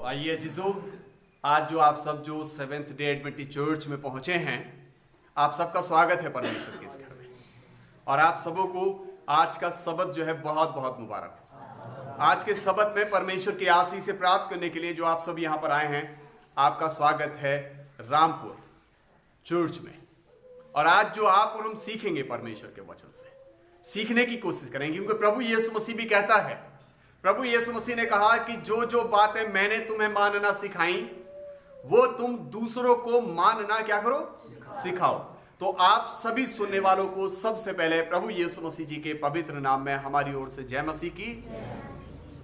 आइए अजीजों, आज जो आप सब जो सेवेंथ डे एडवेंटिस्ट चर्च में पहुंचे हैं, आप सबका स्वागत है परमेश्वर के इस घर में। और आप सबों को आज का सबत जो है बहुत बहुत मुबारक हो। आज के सबत में परमेश्वर की आशीष से प्राप्त करने के लिए जो आप सब यहाँ पर आए हैं, आपका स्वागत है रामपुर चर्च में। और आज जो आप और हम सीखेंगे परमेश्वर के वचन से, सीखने की कोशिश करेंगे, क्योंकि प्रभु यीशु मसीह भी कहता है, प्रभु यीशु मसीह ने कहा कि जो जो बातें मैंने तुम्हें मानना सिखाई वो तुम दूसरों को मानना क्या करो, सिखाओ। तो आप सभी सुनने वालों को सबसे पहले प्रभु यीशु मसीह जी के पवित्र नाम में हमारी ओर से जय मसीह की।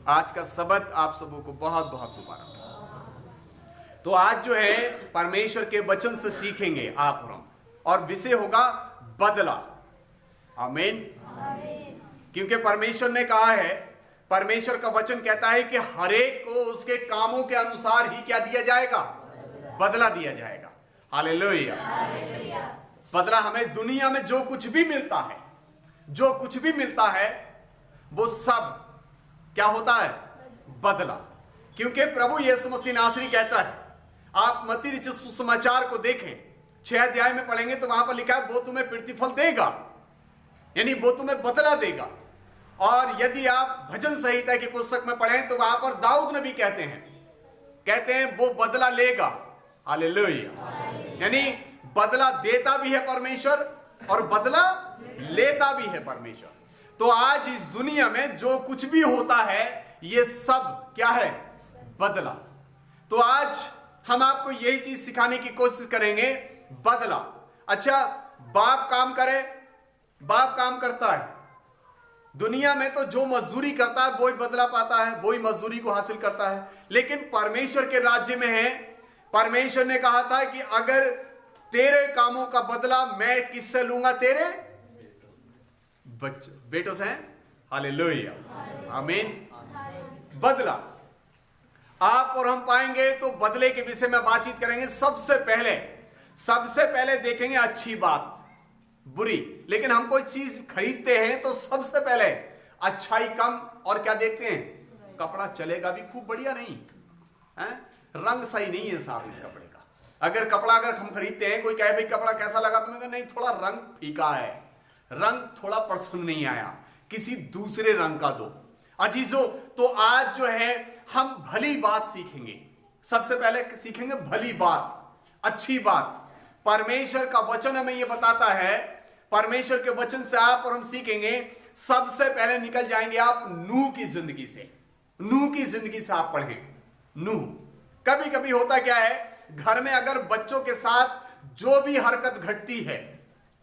आज का सबत आप सबों को बहुत बहुत मुबारक। तो आज जो है परमेश्वर के वचन से सीखेंगे आप और हम, और विषय होगा बदला। आमीन। क्योंकि परमेश्वर ने कहा है, परमेश्वर का वचन कहता है कि हर एक को उसके कामों के अनुसार ही क्या दिया जाएगा, बदला दिया जाएगा। हालेलुया। बदला हमें दुनिया में जो कुछ भी मिलता है, जो कुछ भी मिलता है वो सब क्या होता है, बदला। क्योंकि प्रभु यीशु मसीह नासरी कहता है, आप मत्ती रचित सुसमाचार को देखें 6 अध्याय में पढ़ेंगे तो वहां पर लिखा है वो तुम्हें प्रतिफल देगा, यानी वो तुम्हें बदला देगा। और यदि आप भजन संहिता की पुस्तक में पढ़ें तो वहां पर दाऊद नबी कहते हैं वो बदला लेगा। हालेलुया। यानी बदला देता भी है परमेश्वर और बदला लेता भी है परमेश्वर। तो आज इस दुनिया में जो कुछ भी होता है ये सब क्या है, बदला। तो आज हम आपको यही चीज सिखाने की कोशिश करेंगे, बदला। अच्छा, बाप काम करे, बाप काम करता है दुनिया में, तो जो मजदूरी करता है वो ही बदला पाता है, वो ही मजदूरी को हासिल करता है। लेकिन परमेश्वर के राज्य में है, परमेश्वर ने कहा था कि अगर तेरे कामों का बदला मैं किससे लूंगा, तेरे बेटों से। हालेलुया। आमीन। बदला आप और हम पाएंगे, तो बदले के विषय में बातचीत करेंगे। सबसे पहले देखेंगे अच्छी बात, बुरी। लेकिन हम कोई चीज खरीदते हैं तो सबसे पहले अच्छाई कम, और क्या देखते हैं, कपड़ा चलेगा भी खूब बढ़िया नहीं है, रंग सही नहीं है साहब इस कपड़े का। अगर हम खरीदते हैं, कोई कहे भाई कपड़ा कैसा लगा तुम्हें, नहीं थोड़ा रंग फीका है, रंग थोड़ा पसंद नहीं आया, किसी दूसरे रंग का दो। अजीजों, तो आज जो है हम भली बात सीखेंगे। सबसे पहले सीखेंगे भली बात, अच्छी बात। परमेश्वर का वचन हमें यह बताता है, परमेश्वर के वचन से आप और हम सीखेंगे। सबसे पहले निकल जाएंगे आप नूह की जिंदगी से। नूह की जिंदगी से आप पढ़ें। नूह, कभी कभी होता क्या है, घर में अगर बच्चों के साथ जो भी हरकत घटती है,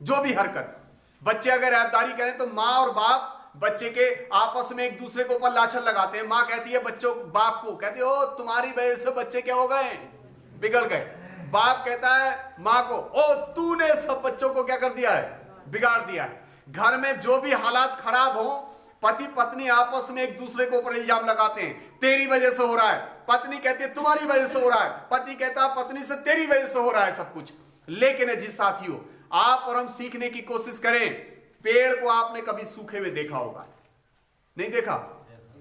जो भी हरकत, बच्चे अगर ऐबदारी करें तो माँ और बाप बच्चे के आपस में एक दूसरे के ऊपर लाछन लगाते हैं। माँ कहती है बच्चों, बाप को कहती है, ओ तुम्हारी वजह से बच्चे क्या हो गए, बिगड़ गए। बाप कहता है माँ को, ओ तूने सब बच्चों को क्या कर दिया है, बिगाड़ दिया है। घर में जो भी हालात खराब हो, पति पत्नी आपस में एक दूसरे के ऊपर इल्जाम लगाते हैं, तेरी वजह से हो रहा है। पत्नी कहती है तुम्हारी वजह से हो रहा है, पति कहता है पत्नी से तेरी वजह से हो रहा है सब कुछ। लेकिन जी साथियों, आप और हम सीखने की कोशिश करें। पेड़ को आपने कभी सूखे हुए देखा होगा, नहीं देखा?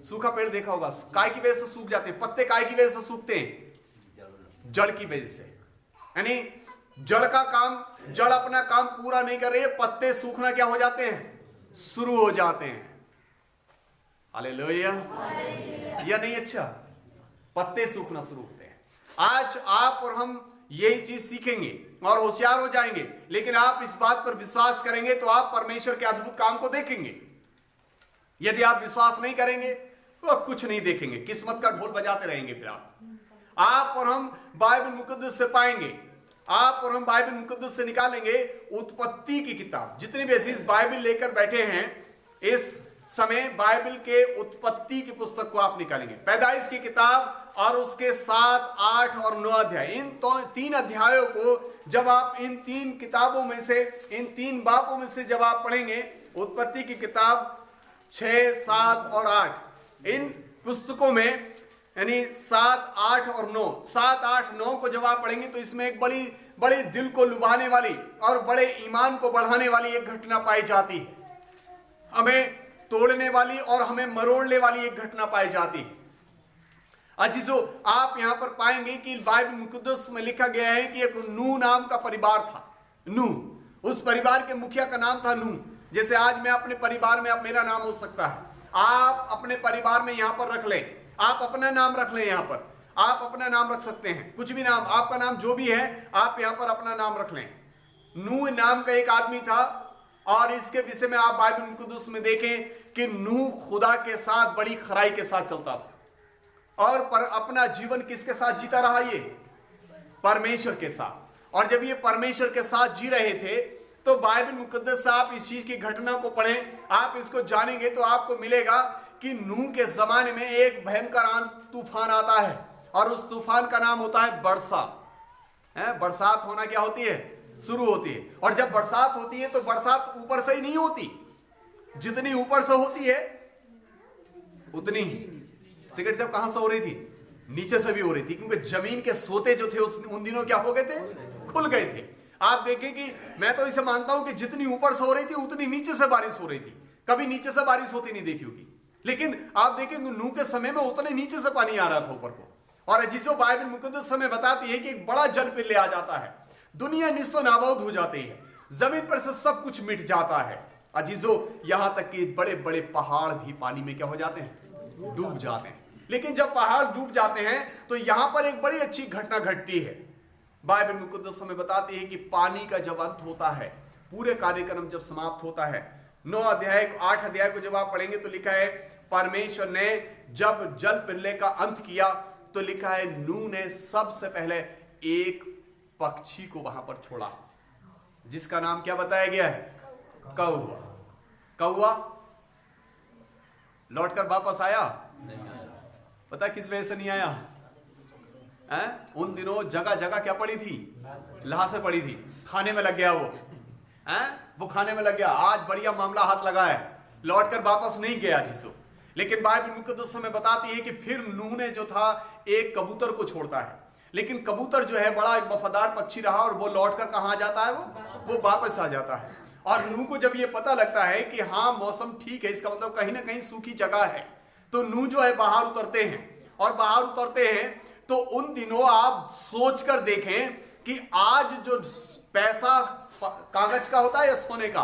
सूखा पेड़ देखा होगा, काय की वजह से सूख जाते हैं पत्ते, काय की वजह से सूखते हैं, जड़ की वजह से। यानी जड़ का काम, जड़ अपना काम पूरा नहीं कर रही है, पत्ते सूखना क्या हो जाते हैं, शुरू हो जाते हैं। हालेलुया। या नहीं? अच्छा, पत्ते सूखना शुरू होते हैं। आज आप और हम यही चीज सीखेंगे और होशियार हो जाएंगे। लेकिन आप इस बात पर विश्वास करेंगे तो आप परमेश्वर के अद्भुत काम को देखेंगे। यदि आप विश्वास नहीं करेंगे तो आप कुछ नहीं देखेंगे, किस्मत का ढोल बजाते रहेंगे। फिर आप और हम बाइबल मुकद्दस से पाएंगे, आप और हम बाइबल मुकद्दस से निकालेंगे उत्पत्ति की किताब। जितने भी अजीज बाइबल लेकर बैठे हैं इस समय, बाइबल के उत्पत्ति की पुस्तक को आप निकालेंगे, पैदाइश की किताब और उसके 7, 8 और 9 अध्याय। इन 3 अध्यायों को जब आप इन 3 किताबों में से, इन 3 बापों में से जब आप पढ़ेंगे, उत्पत्ति की किताब 6, 7 और 8, इन पुस्तकों में यानी 7, 8 और 9, 7, 8, 9 को जब आप पढ़ेंगे तो इसमें एक बड़ी दिल को लुभाने वाली और बड़े ईमान को बढ़ाने वाली एक घटना पाई जाती है। हमें तोड़ने वाली और हमें मरोड़ने वाली एक घटना पाई जाती है। अजीजों, आप यहां पर पाएंगे कि बाइबल मुकद्दस में लिखा गया है कि एक नूह नाम का परिवार था। नूह, उस परिवार के मुखिया का नाम था नूह। जैसे आज मैं अपने परिवार में, अब मेरा नाम हो सकता है, आप अपने परिवार में यहां पर रख लें, आप अपना नाम रख लें, यहां पर आप अपना नाम रख सकते हैं, कुछ भी नाम, आपका नाम जो भी है आप यहां पर अपना नाम रख लें। नूह नाम का एक आदमी था और इसके विषय में आप बाइबल मुकद्दस में देखें कि नूह खुदा के साथ बड़ी खराई के साथ चलता था और पर अपना जीवन किसके साथ जीता रहा? ये परमेश्वर के साथ। और जब ये परमेश्वर के साथ जी रहे थे तो बाइबल मुकद्दस से आप इस चीज की घटना को पढ़ें, आप इसको जानेंगे तो आपको मिलेगा कि नूह के जमाने में एक भयंकर तूफान आता है और उस तूफान का नाम होता है वर्षा। बरसात होना क्या होती है? शुरू होती है। और जब बरसात होती है तो बरसात ऊपर से ही नहीं होती, जितनी ऊपर से होती है उतनी ही। सिगरेट साहब कहां से हो रही थी? नीचे से भी हो रही थी, क्योंकि जमीन के सोते जो थे उन दिनों क्या हो गए थे? खुल गए थे। आप देखें कि मैं तो इसे मानता हूं कि जितनी ऊपर से हो रही थी उतनी नीचे से बारिश हो रही थी। कभी नीचे से बारिश होती नहीं देखी होगी, लेकिन आप देखेंगे नूह के समय में उतने नीचे से पानी आ रहा था ऊपर को। और अजीजों, बाइबल मुकद्दस हमें बताती है कि एक बड़ा जल पिल्ले आ जाता है, दुनिया निस्तो नाबूद हो जाती है, जमीन पर से सब कुछ मिट जाता है। अजीजों, यहां तक कि बड़े बड़े पहाड़ भी पानी में क्या हो जाते हैं? डूब जाते हैं। लेकिन जब पहाड़ डूब जाते हैं तो यहां पर एक बड़ी अच्छी घटना घटती है। बाइबल मुकद्दस हमें बताती है कि पानी का जब अंत होता है, पूरे कार्यक्रम जब समाप्त होता है, 8 अध्याय को जब आप पढ़ेंगे तो लिखा है परमेश्वर ने जब जल पिल्ले का अंत किया तो लिखा है नूह ने सबसे पहले एक पक्षी को वहां पर छोड़ा, जिसका नाम क्या बताया गया है? कौवा। कौवा लौटकर वापस आया? पता किस वजह से नहीं आया? उन दिनों जगह जगह क्या पड़ी थी? लाशें पड़ी थी। खाने में लग गया वो खाने में लग गया। आज बढ़िया मामला हाथ लगा है, लौटकर वापस नहीं गया जिसो। लेकिन बाइबल मुकद्दस हमें बताती है कि फिर नूह ने जो था एक कबूतर को छोड़ता है, लेकिन कबूतर जो है बड़ा एक वफादार पक्षी रहा और वो लौटकर कहां जाता है? वो वापस आ जाता है। और नूह को जब ये पता लगता है कि हाँ मौसम ठीक है, इसका मतलब कहीं ना कहीं सूखी जगह है, तो नूह जो है बाहर उतरते हैं। और बाहर उतरते हैं तो उन दिनों आप सोचकर देखें कि आज जो पैसा कागज का होता है या सोने का?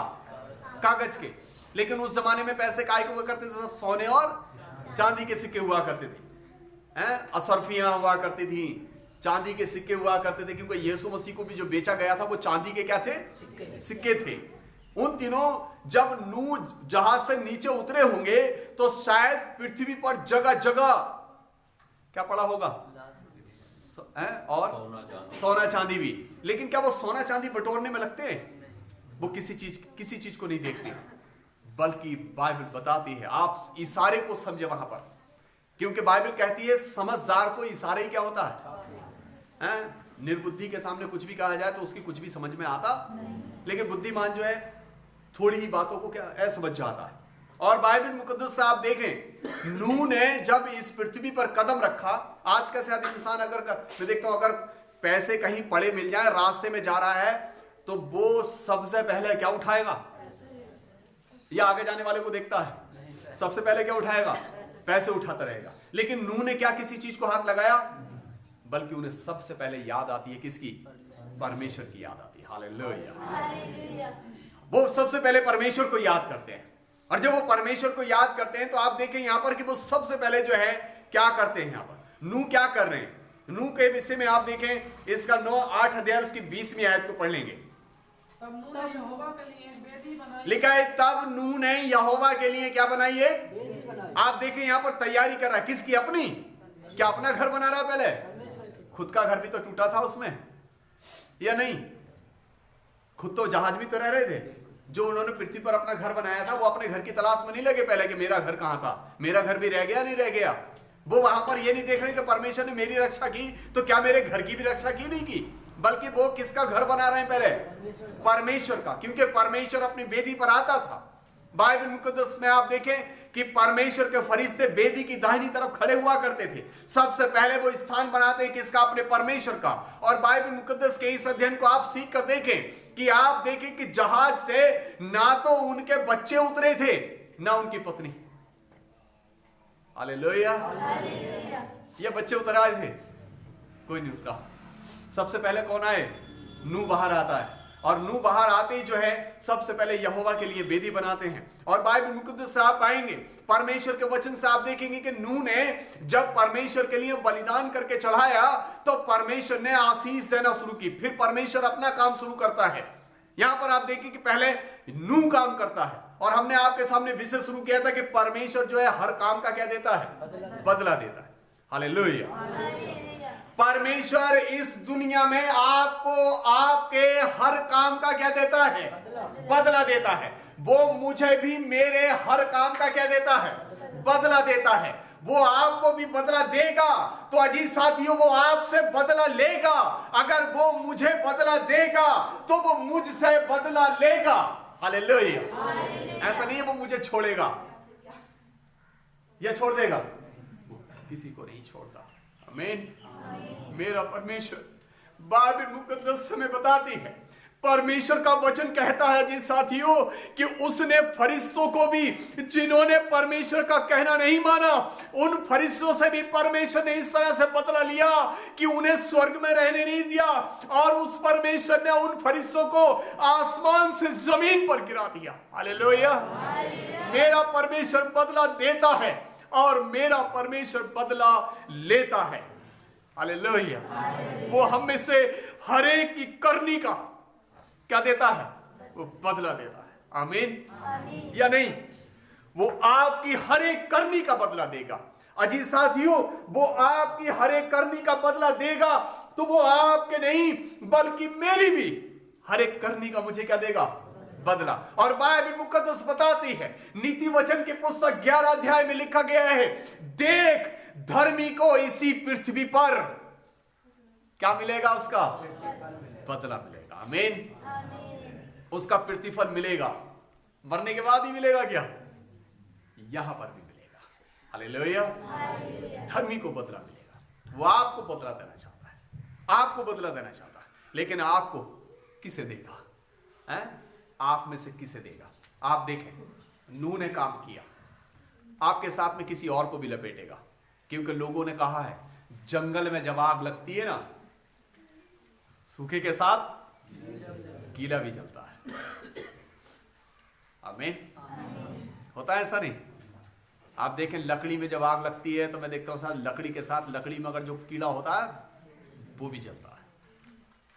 कागज के। लेकिन उस जमाने में पैसे काय के हुआ करते थे? सब सोने और चांदी के सिक्के हुआ करते थे। असरफियां हुआ करती थी, चांदी के सिक्के हुआ करते थे, क्योंकि यीशु मसीह को भी जो बेचा गया था वो चांदी के क्या थे? सिक्के थे। उन दिनों जब नूह जहाज से नीचे उतरे होंगे तो शायद पृथ्वी पर जगह जगह क्या पड़ा होगा? और सोना चांदी भी। लेकिन क्या वो सोना चांदी बटोरने में लगते हैं? वो किसी चीज को नहीं देखते, बल्कि बाइबल बताती है आप इशारे को समझे वहां पर, क्योंकि बाइबल कहती है समझदार को इशारे ही क्या होता है? निर्बुद्धि के सामने कुछ भी कहा जाए तो उसकी कुछ भी समझ में आता, लेकिन बुद्धिमान जो है थोड़ी ही बातों को क्या असमझ जाता है। और बाइबल मुकद्दस से आप देखें नूह ने जब इस पृथ्वी पर कदम रखा, आज का शायद इंसान अगर मैं देखता हूं अगर पैसे कहीं पड़े मिल जाए, रास्ते में जा रहा है तो वो सबसे पहले क्या उठाएगा? या आगे जाने वाले को देखता है सबसे पहले क्या उठाएगा? पैसे उठाता रहेगा। लेकिन नूह ने क्या किसी चीज को हाथ लगाया? बल्कि उन्हें सबसे पहले याद आती है किसकी? परमेश्वर की याद आती है। हालेलुया। वो सबसे पहले परमेश्वर को याद करते हैं। और जब वो परमेश्वर को याद करते हैं तो आप देखें यहां पर कि वो सबसे पहले जो है क्या करते हैं। यहां पर नूह क्या कर रहे हैं? नूह के विषय में आप देखें इसका 8 अध्याय उसकी 20वीं आयत को पढ़ लेंगे। तब नूह ने यहोवा के लिए एक वेदी बनाई। लिखा है तब नूह ने यहोवा के लिए क्या बनाई है? आप देखें यहां पर तैयारी कर रहा है किसकी? अपनी। क्या अपना घर बना रहा है? पहले खुद का घर भी तो टूटा था उसमें, या नहीं? खुद तो जहाज भी तो रह रहे थे। जो उन्होंने पृथ्वी पर अपना घर बनाया था वो अपने घर की तलाश में नहीं लगे पहले कि मेरा घर कहां था, मेरा घर भी रह गया नहीं रह गया। वो वहां पर ये नहीं देख रहे कि परमेश्वर ने मेरी रक्षा की तो क्या मेरे घर की भी रक्षा की नहीं की, बल्कि वो किसका घर बना रहे हैं? पहले परमेश्वर का, क्योंकि परमेश्वर अपनी वेदी पर आता था। बाइबल मुकद्दस में आप देखें कि परमेश्वर के फरिश्ते वेदी की दाहिनी तरफ खड़े हुआ करते थे। सबसे पहले वो स्थान बनाते हैं किसका? अपने परमेश्वर का। और बाइबल मुकद्दस के इस अध्ययन को आप सीख कर देखें कि आप देखें कि जहाज से ना तो उनके बच्चे उतरे थे ना उनकी पत्नी। हालेलुया। ये बच्चे उतर आए थे? कोई नहीं उतरा। सबसे पहले कौन आए? नूह बाहर आता है, और नूह बाहर आते ही जो है सबसे पहले यहोवा के लिए वेदी बनाते हैं। और बाइबल मुकद्दस से आप पाएंगे, परमेश्वर के वचन से आप देखेंगे कि नूह ने जब परमेश्वर के लिए बलिदान करके चढ़ाया तो परमेश्वर ने आशीष देना शुरू की। फिर परमेश्वर अपना काम शुरू करता है। यहां पर आप देखिए कि पहले नूह काम करता है, और हमने आपके सामने विषय शुरू किया था कि परमेश्वर जो है हर काम का क्या देता है? बदला देता है। हालेलुया। परमेश्वर इस दुनिया में आपको आपके हर काम का क्या देता है? बदला देता है। वो मुझे भी मेरे हर काम का क्या देता है? बदला देता है। वो आपको भी बदला देगा। तो अजीज साथियों, वो आपसे बदला लेगा। अगर वो मुझे बदला देगा तो वो मुझसे बदला लेगा। हालेलुया। ऐसा नहीं है वो मुझे छोड़ेगा या छोड़ देगा, किसी को नहीं छोड़ता। आमीन। मेरा परमेश्वर, बाइबल मुकद्दस हमें बताती है, परमेश्वर का वचन कहता है जी साथियों कि उसने फरिश्तों को भी, जिन्होंने परमेश्वर का कहना नहीं माना, उन फरिश्तों से भी परमेश्वर ने इस तरह से बदला लिया कि उन्हें स्वर्ग में रहने नहीं दिया, और उस परमेश्वर ने उन फरिश्तों को आसमान से जमीन पर गिरा दिया। हालेलुया। मेरा परमेश्वर बदला देता है और मेरा परमेश्वर बदला लेता है। हालेलुया। वो हम में से हर एक की करनी का क्या देता है? वो बदला देता है। आमीन या नहीं? वो आपकी हर एक करनी का बदला देगा। अजीज साथियों, वो आपकी हर एक करनी का बदला देगा, तो वो आपके नहीं बल्कि मेरी भी हर एक करनी का मुझे क्या देगा? बदला। और बाइबल मुकद्दस बताती है, नीति वचन की पुस्तक 11 अध्याय में लिखा गया है, देख धर्मी को इसी पृथ्वी पर क्या मिलेगा? उसका बदला मिलेगा। आमीन। उसका प्रतिफल मिलेगा। मरने के बाद ही मिलेगा क्या? यहां पर भी मिलेगा। हालेलुया। धर्मी को बदला मिलेगा। वो आपको बदला देना चाहता है, आपको बदला देना चाहता है, लेकिन आपको किसे देगा? आप में से किसे देगा? आप देखें, नूह ने काम किया, आपके साथ में किसी और को भी लपेटेगा, क्योंकि लोगों ने कहा है जंगल में जब आग लगती है ना, सूखे के साथ गीला भी जलता है। आमीन। होता है ऐसा नहीं? आप देखें, लकड़ी में जब आग लगती है तो मैं देखता हूं साथ लकड़ी के साथ लकड़ी में अगर जो कीड़ा होता है वो भी जलता है।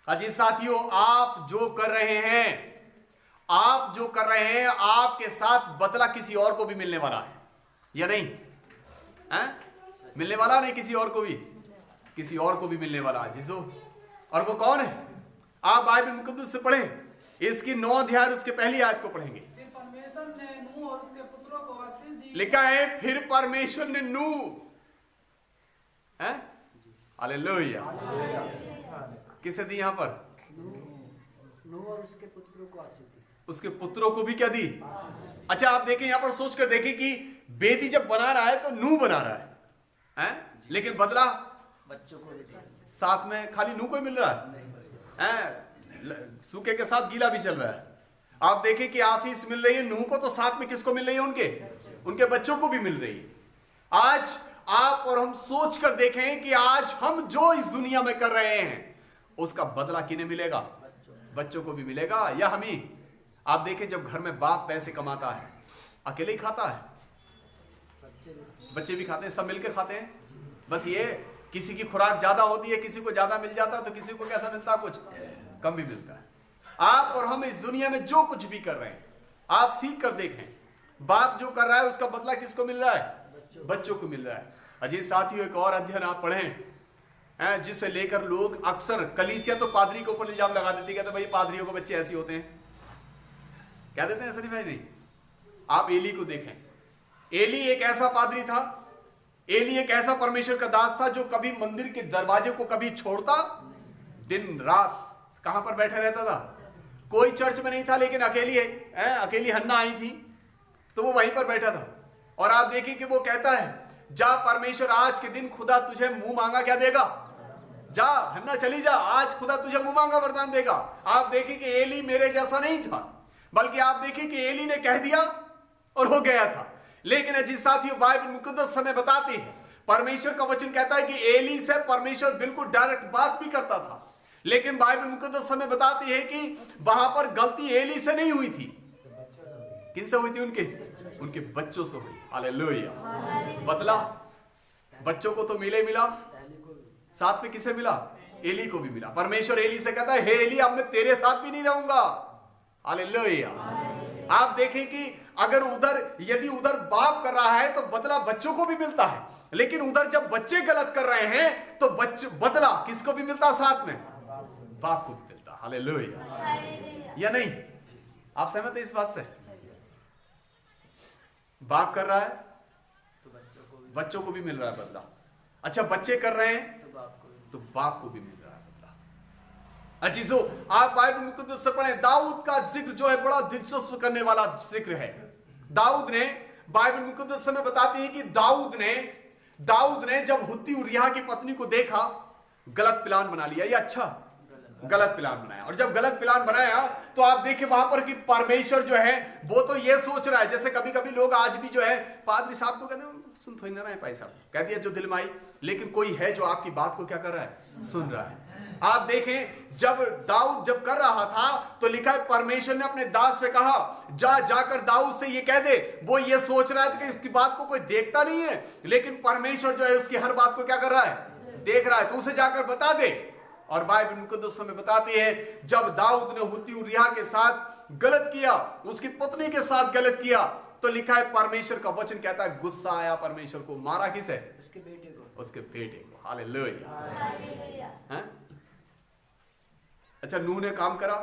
अजी साथियों, आप जो कर रहे हैं, आप जो कर रहे हैं, आपके साथ बदला किसी और को भी मिलने वाला है या नहीं? मिलने वाला नहीं, किसी और को भी, किसी और को भी मिलने वाला है जिसो। और वो कौन है? आप बाइबल मुकद्दस से पढ़ें, इसकी 9 अध्याय उसके पहली आयत को पढ़ेंगे। फिर परमेश्वर ने नूह और उसके पुत्रों को आशीष दी। लिखा है, फिर परमेश्वर ने नूह, हालेलुया, किसे दी? यहां पर नूह और उसके पुत्रों को आशीष दी। उसके पुत्रों को भी क्या दी? अच्छा, आप देखें, यहां पर सोचकर देखें कि बेदी जब बना रहा है तो नूह बना रहा है, लेकिन बदला बच्चों को साथ में खाली नूह को ही मिल रहा है, सूखे के साथ गीला भी चल रहा है। आप देखें कि आशीष मिल रही है नूह को, तो साथ में किसको मिल रही है? उनके बच्चों को भी मिल रही है। आज आप और हम सोच कर देखें कि आज हम जो इस दुनिया में कर रहे हैं उसका बदला किन्हें मिलेगा? बच्चों को भी मिलेगा या हम ही? आप देखें, जब घर में बाप पैसे कमाता है, अकेले ही खाता है? बच्चे भी खाते हैं, सब मिलकर खाते हैं। बस ये किसी की खुराक ज्यादा होती है, किसी को ज्यादा मिल जाता है, तो किसी को कैसा मिलता है? कुछ कम भी मिलता है। आप और हम इस दुनिया में जो कुछ भी कर रहे हैं, आप सीख कर देखें, बाप जो कर रहा है उसका बदला किसको मिल रहा है? बच्चों को मिल रहा है। अजीज साथियों, एक और अध्ययन आप पढ़ें, जिसे लेकर लोग अक्सर, कलीसिया तो पादरी के ऊपर इल्जाम लगा देती है, कहते भाई पादरियों को बच्चे ऐसे होते हैं, क्या देते हैं? ऐसा नहीं भाई, नहीं। आप एली को देखें, एली एक ऐसा पादरी था, एली एक ऐसा परमेश्वर का दास था जो कभी मंदिर के दरवाजे को कभी छोड़ता, दिन रात कहां पर बैठा रहता था? कोई चर्च में नहीं था, लेकिन अकेली हन्ना आई थी तो वो वहीं पर बैठा था। और आप देखिए कि वो कहता है, जा परमेश्वर आज के दिन खुदा तुझे मुंह मांगा क्या देगा? जा हन्ना चली जा, आज खुदा तुझे मुंह मांगा वरदान देगा। आप देखिए कि एली मेरे जैसा नहीं था, बल्कि आप देखिए कि एली ने कह दिया और हो गया था। लेकिन अजीज साथियों, बाइबल मुकद्दस हमें बताती है, परमेश्वर का वचन कहता है कि एली से परमेश्वर बिल्कुल डायरेक्ट बात भी करता था, लेकिन बाइबल मुकद्दस हमें बताती है कि वहां पर गलती एली से नहीं हुई थी। किन से हुई थी? उनके बच्चों से हुई। हालेलुया। बदला बच्चों को तो मिला, साथ में किसे मिला? एली को भी मिला। परमेश्वर एली से कहता है, हे एली, अब मैं तेरे साथ भी नहीं रहूंगा। हालेलुया। आप देखें कि अगर यदि उधर बाप कर रहा है तो बदला बच्चों को भी मिलता है, लेकिन उधर जब बच्चे गलत कर रहे हैं तो बदला किसको भी मिलता? साथ में बाप को भी मिलता। हालेलुया। या नहीं? आप सहमत हैं इस बात से? बाप कर रहा है तो बच्चों को भी मिल रहा है बदला। अच्छा, बच्चे कर रहे हैं तो बाप को भी मिल रहा है बदला। अजीजों, आप बाइबल मुकद्दस से पढ़ें, दाऊद का जिक्र जो है बड़ा दिलचस्प करने वाला जिक्र है। दाऊद ने, बाइबल मुकद्दस में बताती है कि दाऊद ने जब हुत्ती उरिय्याह की पत्नी को देखा, गलत प्लान बना लिया। ये अच्छा गलत प्लान बनाया, और जब गलत प्लान बनाया तो आप देखिए वहां पर कि परमेश्वर जो है वो तो ये सोच रहा है, जैसे कभी कभी लोग आज भी जो है पादरी साहब को कहते हैं सुन थोड़ी ना रहे भाई साहब, कह दिया जो दिल में आई, लेकिन कोई है जो आपकी बात को क्या कर रहा है? सुन रहा है। आप देखें जब दाऊद जब कर रहा था तो लिखा है परमेश्वर ने अपने दास से कहा, जाकर दाऊद से ये कह दे। वो ये सोच रहा है कि इसकी बात को कोई देखता नहीं है, लेकिन परमेश्वर जो है उसकी हर बात को क्या कर रहा है? देख रहा है। तो उसे जाकर बता दे। और बाइबल मुकद्दस में बताती है जब दाऊद ने हुत्ती उरिय्याह के साथ गलत किया, उसकी पत्नी के साथ गलत किया, तो लिखा है परमेश्वर का वचन कहता है गुस्सा आया परमेश्वर को। मारा किसे? उसके बेटे को। हालेलुया। हैं? अच्छा, नूह ने काम करा,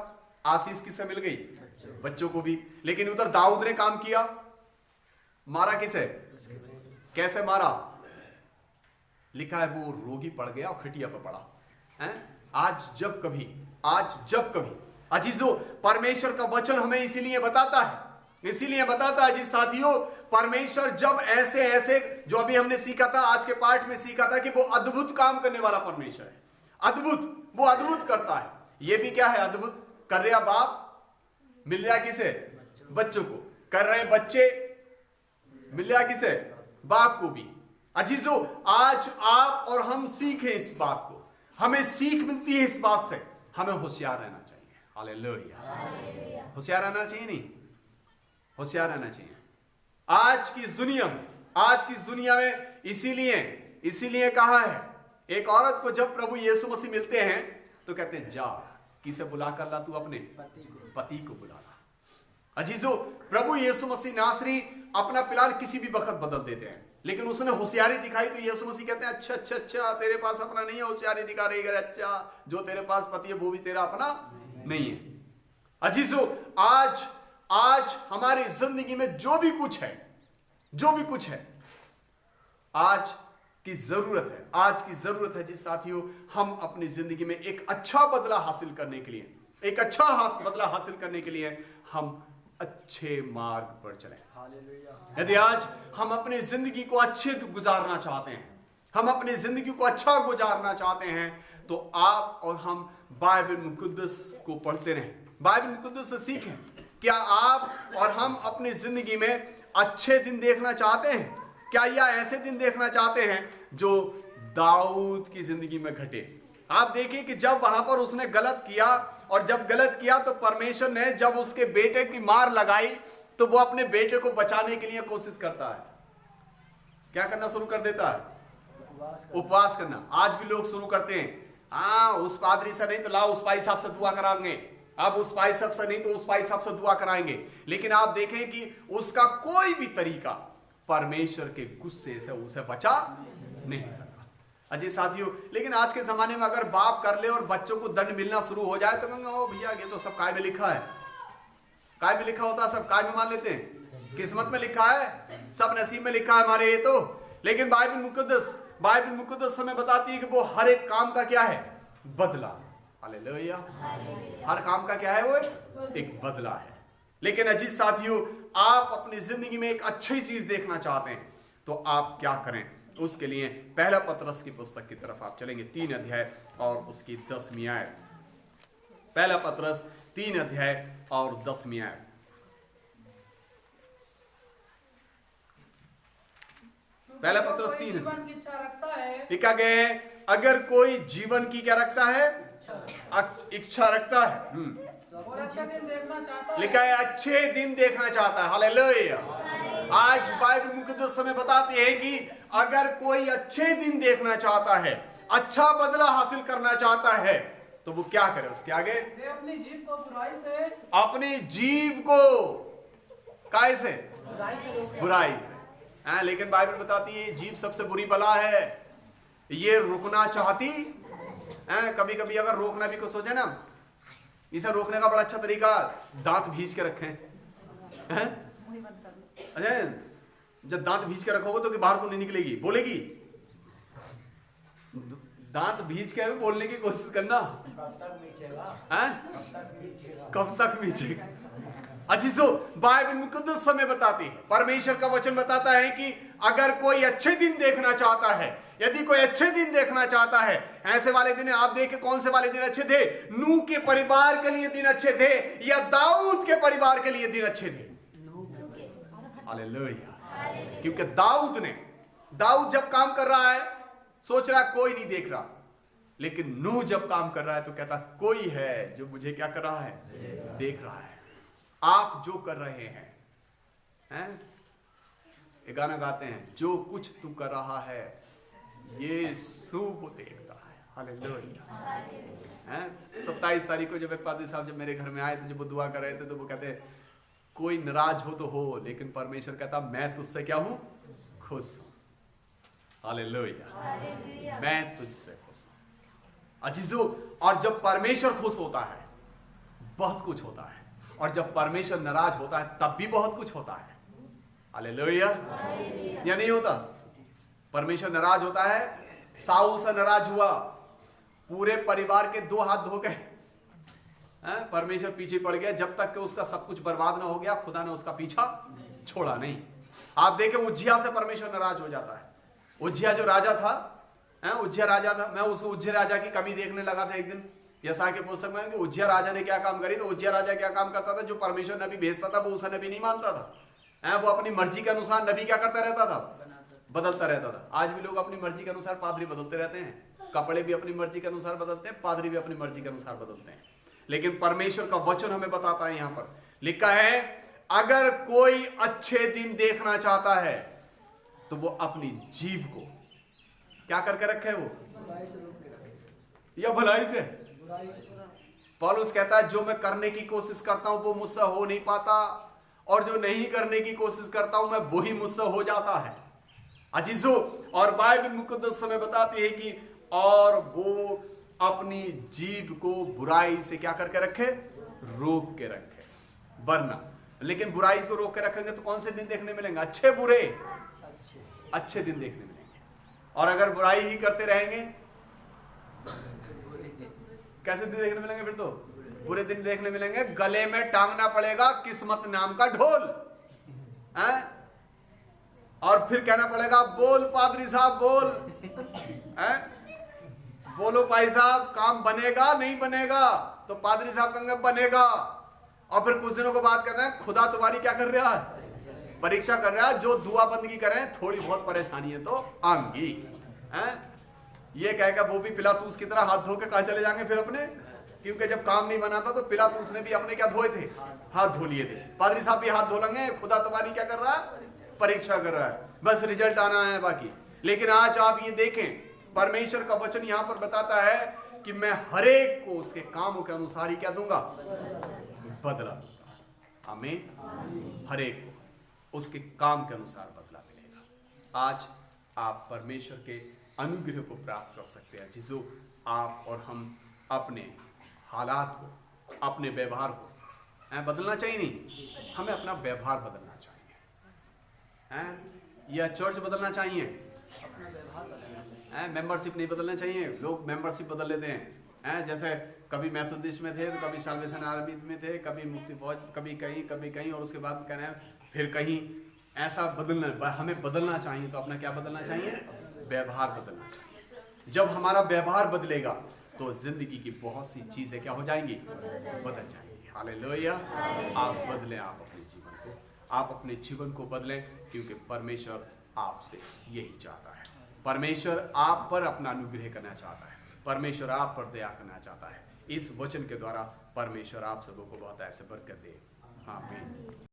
आशीष किसे मिल गई? बच्चों को भी। लेकिन उधर दाऊद ने काम किया, मारा किसे? कैसे मारा? लिखा है वो रोगी पड़ गया और खटिया पर पड़ा है। आज जब कभी अजीजों, परमेश्वर का वचन हमें इसीलिए बताता है जी साथियों, परमेश्वर जब ऐसे जो अभी हमने सीखा था, आज के पाठ में सीखा था कि वो अद्भुत काम करने वाला परमेश्वर है। वो अद्भुत करता है। ये भी क्या है? अद्भुत कर रहा बाप, मिल रहा किसे? बच्चों को। कर रहे बच्चे, मिल रहा किसे? बाप को भी। अजीजों, आज आप और हम सीखें इस बात को, हमें सीख मिलती है इस बात से, हमें होशियार रहना चाहिए। हालेलुया। होशियार रहना चाहिए, नहीं होशियार रहना चाहिए। आज की इस दुनिया में इसीलिए कहा है, एक औरत को जब प्रभु यीशु मसीह मिलते हैं तो कहते हैं जा, किसे बुला कर ला? तू अपने पति को बुला ला। अजीजों, प्रभु यीशु मसीह नासरी अपना प्लान किसी भी वक्त बदल देते हैं, लेकिन उसने होशियारी दिखाई तो यीशु मसीह कहते हैं अच्छा तेरे पास अपना नहीं है, होशियारी दिखा रही है। अच्छा, जो तेरे पास पति है वो भी तेरा अपना नहीं है। अजीजों, आज हमारी जिंदगी में जो भी कुछ है आज की जरूरत है जिस साथियों, हम अपनी जिंदगी में एक अच्छा बदला हासिल करने के लिए हम अच्छे मार्ग पर चलें। यदि आज हम अपनी जिंदगी को अच्छे गुजारना चाहते हैं, तो आप और हम बाइबल मुकद्दस को पढ़ते रहें, बाइबल मुकद्दस से सीखें। क्या आप और हम अपनी जिंदगी में अच्छे दिन देखना चाहते हैं? क्या या ऐसे दिन देखना चाहते हैं जो दाऊद की जिंदगी में घटे? आप देखिए कि जब वहां पर उसने गलत किया, और जब गलत किया तो परमेश्वर ने जब उसके बेटे की मार लगाई तो वो अपने बेटे को बचाने के लिए कोशिश करता है। क्या करना शुरू कर देता है? उपवास करना। आज भी लोग शुरू करते हैं, उस पादरी से नहीं तो लाओ उस भाई साहब से दुआ कराएंगे, अब उस भाई साहब से नहीं तो उस भाई साहब से दुआ कराएंगे। लेकिन आप देखें कि उसका कोई भी तरीका परमेश्वर के गुस्से से उसे बचा नहीं सका। अजी साथियों, लेकिन आज के जमाने में अगर बाप कर ले और बच्चों को दंड मिलना शुरू हो जाए तो कहेंगे ओ भैया ये तो सब काय में लिखा है, काय में लिखा होता है, सब काय में मान लेते हैं, किस्मत में लिखा है, सब नसीब में लिखा है हमारे ये तो। लेकिन बाइबल मुकद्दस हमें बताती है कि वो हर एक काम का क्या है? बदला। हालेलुया। हर काम का क्या है? वो एक बदला है। लेकिन अजीज साथियों, आप अपनी जिंदगी में एक अच्छी चीज देखना चाहते हैं तो आप क्या करें? उसके लिए पहला पतरस की पुस्तक की तरफ आप चलेंगे, 3 अध्याय और उसकी 10वीं आयत। पहला पतरस 3 अध्याय और 10वीं आयत। पहला जो पत्रस कोई 3 जीवन की इच्छा रखता है, लिखा गया है, अगर कोई जीवन की क्या रखता है, इच्छा रखता है, और अच्छा दिन देखना चाहता लिखा है, है अच्छे दिन देखना चाहता है। हालेलुया। आज बाइबल मुकद्दस हमें बताती है कि अगर कोई अच्छे दिन देखना चाहता है, अच्छा बदला हासिल करना चाहता है, तो वो क्या करे? उसके आगे वे अपनी जीभ को बुराई से अपनी जीव को काय से, बुराई से रोके। बुराई से। लेकिन बाइबल बताती है जीव सबसे बुरी बला है, ये रुकना चाहती। कभी कभी अगर रोकना भी कुछ सोचे ना, इसे रोकने का बड़ा अच्छा तरीका दांत भींच के रखें। अच्छा, जब दांत भींच के रखोगे तो कि बाहर को नहीं निकलेगी, बोलेगी। दांत भींच के भी बोलने की कोशिश करना। कब तक बीचेगा? कब तक भींचेगा? अच्छी सो बाइबल मुकद्दस हमें बताती है, परमेश्वर का वचन बताता है कि अगर कोई अच्छे दिन देखना चाहता है, यदि कोई अच्छे दिन देखना चाहता है, ऐसे वाले दिन आप देखे कौन से वाले दिन अच्छे थे? नूह के परिवार के लिए दिन अच्छे थे या दाऊद के परिवार के लिए दिन अच्छे थे? हालेलुया। क्योंकि दाऊद जब काम कर रहा है सोच रहा कोई नहीं देख रहा, लेकिन नूह जब काम कर रहा है तो कहता कोई है जो मुझे क्या कर रहा है, देख रहा है। आप जो कर रहे हैं, एक गाना गाते हैं, जो कुछ तू कर रहा है यीशु को देखता है। हालेलुया। 27 तारीख को जब एक पादरी साहब जब मेरे घर में आए थे, जब वो दुआ कर रहे थे, तो वो कहते कोई नाराज हो तो हो, लेकिन परमेश्वर कहता मैं तुझसे क्या हूं, खुश हूं। हालेलुया। मैं तुझसे खुश हूं। अजीजों, और जब परमेश्वर खुश होता है बहुत कुछ होता है, और जब परमेश्वर नाराज होता है तब भी बहुत कुछ होता है। हालेलुया। या नहीं होता? परमेश्वर नाराज होता है, साउल से नाराज हुआ, पूरे परिवार के 2 हाथ धो गए। परमेश्वर पीछे पड़ गया, जब तक कि उसका सब कुछ बर्बाद ना हो गया, खुदा ने उसका पीछा छोड़ा नहीं। आप देखें उज्जिया से परमेश्वर नाराज हो जाता है। उज्जिया जो राजा था, उज्जिया राजा था, मैं उस उज्जिया राजा की कमी देखने लगा था एक दिन यशायाह के पुस्तक में कि उज्जिया राजा ने क्या काम करी। तो उज्जिया राजा क्या काम करता था, जो परमेश्वर नबी भेजता था वो उसे नबी नहीं मानता था। वो अपनी मर्जी के अनुसार नबी क्या करता रहता था, बदलता रहता था। आज भी लोग अपनी मर्जी के अनुसार पादरी बदलते रहते हैं, कपड़े भी अपनी मर्जी के अनुसार बदलते हैं, पादरी भी अपनी मर्जी के अनुसार बदलते हैं। लेकिन परमेश्वर का वचन हमें बताता है, यहां पर लिखा है अगर कोई अच्छे दिन देखना चाहता है तो वो अपनी जीभ को क्या करके रखे, वो बुराई से रोके रखे। या भलाई से। बुराई से पौलुस कहता है जो मैं करने की कोशिश करता हूं वो मुझसे हो नहीं पाता, और जो नहीं करने की कोशिश करता हूं मैं वही मुझसे हो जाता है। अजीजों, और बाइबल मुकद्दस हमें बताती है कि और वो अपनी जीभ को बुराई से क्या करके रखे, रोक के रखे, वरना। लेकिन बुराई को रोक के रखेंगे तो कौन से दिन देखने मिलेंगे, अच्छे बुरे अच्छे दिन देखने मिलेंगे। और अगर बुराई ही करते रहेंगे कैसे दिन देखने मिलेंगे, फिर तो बुरे दिन देखने मिलेंगे। गले में टांगना पड़ेगा किस्मत नाम का ढोल, और फिर कहना पड़ेगा बोल पादरी साहब बोल, बोलो भाई साहब काम बनेगा नहीं बनेगा, तो पादरी साहब कहेंगे बनेगा। और फिर कुछ दिनों के बाद कहते हैं खुदा तुम्हारी क्या कर रहा है, परीक्षा कर रहा है। जो दुआ बंदगी करें थोड़ी बहुत परेशानी है तो आएंगी। ये कहेगा वो भी पिलातूस की तरह हाथ धो के कहा चले जाएंगे फिर अपने, क्योंकि जब काम नहीं बना था तो पिलातूस ने भी अपने क्या धोए थे, हाथ धो लिए थे। पादरी साहब भी हाथ धो लेंगे, खुदा तुम्हारी क्या कर रहा है, परीक्षा कर रहा है, बस रिजल्ट आना है बाकी। लेकिन आज आप ये देखें परमेश्वर का वचन यहां पर बताता है कि मैं हरेक को उसके कामों के अनुसार ही क्या दूंगा, बदला दूंगा। आमीन। हरेक को उसके काम के अनुसार बदला मिलेगा। आज आप परमेश्वर के अनुग्रह को प्राप्त कर सकते हैं। जिसो आप और हम अपने हालात को, अपने व्यवहार को बदलना चाहिए, नहीं हमें अपना व्यवहार बदलना चाहिए। या चर्च बदलना चाहिए, अपना व्यवहार बदलना। मेंबरशिप नहीं बदलना चाहिए। लोग मेंबरशिप बदल लेते हैं, जैसे कभी मेथोडिस्ट में थे तो कभी साल्वेशन आर्मी में थे, कभी मुक्ति फौज, कभी कहीं और उसके बाद कह रहे हैं फिर कहीं। ऐसा बदलना, हमें बदलना चाहिए तो अपना क्या बदलना चाहिए, व्यवहार बदलना चाहिए। जब हमारा व्यवहार बदलेगा तो जिंदगी की बहुत सी चीजें क्या हो जाएंगी, बदल जाएंगी। हालेलुया। आप बदलें, आप अपने जीवन को, आप अपने जीवन को बदलें, क्योंकि परमेश्वर आपसे यही चाहता है। परमेश्वर आप पर अपना अनुग्रह करना चाहता है, परमेश्वर आप पर दया करना चाहता है। इस वचन के द्वारा परमेश्वर आप सबों को बहुत ऐसे बरकत दे। आमीन।